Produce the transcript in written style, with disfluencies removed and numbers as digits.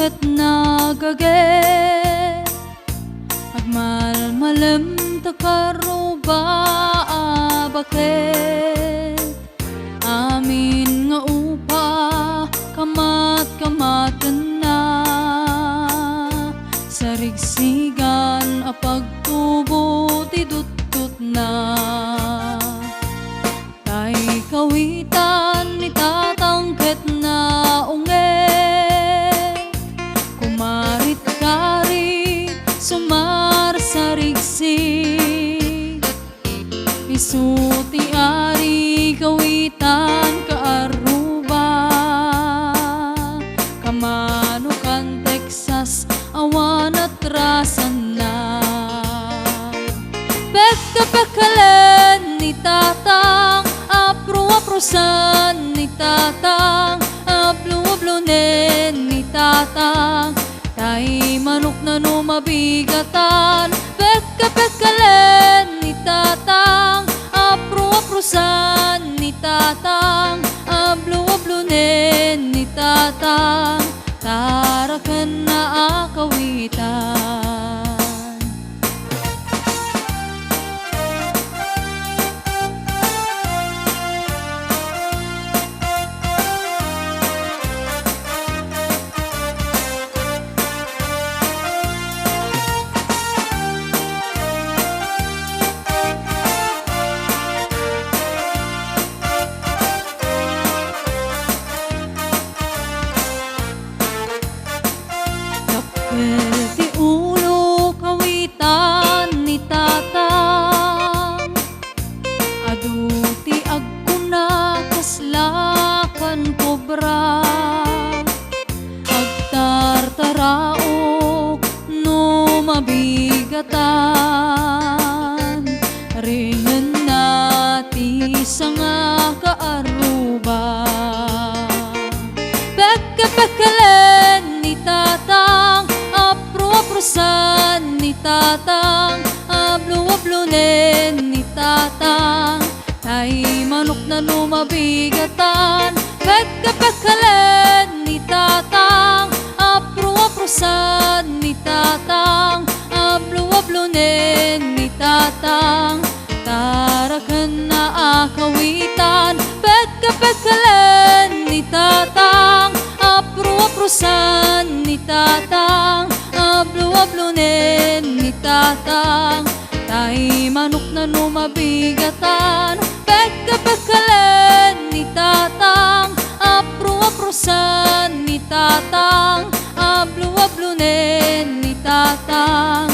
ket nagaget agmalmalem takaruba abaket amin nga upa kamat-kamaten na sarigsigan a pagtubo ti dutdut na tay kawitan ni tatangket na unge kumarit kari sumar sarigsig isuti ari kawitan kaaruba kamanukan Texas awan at rasan na pekalen ni tatang apro-aprosan ni tatang aplo-ablonen ni tatang tay manok na no mabigatan pekalen ni tatang apro-aprosan ni tatang aplo-ablonen ni tatang tarakan na akawitan. Ti ulo kawitan ni tatang aduti agkuna kaslakan kobra agtartarao no mabigatan ringen nati sanga kaaruba pekalen ni tatang apro-aprosan ni tatang ablo-ablonen ni tatang tay manok na lumabigatan pekalen ni tatang apro-aprosan ni tatang ablo-ablonen ni tatang tarakan na akawitan pekalen ni tatang apro-aprosan ni tatang ablo-ablonen ni tatang tay manok na no mabigatan pekalen ni tatang apro-aprosan ni tatang ablo-ablonen ni tatang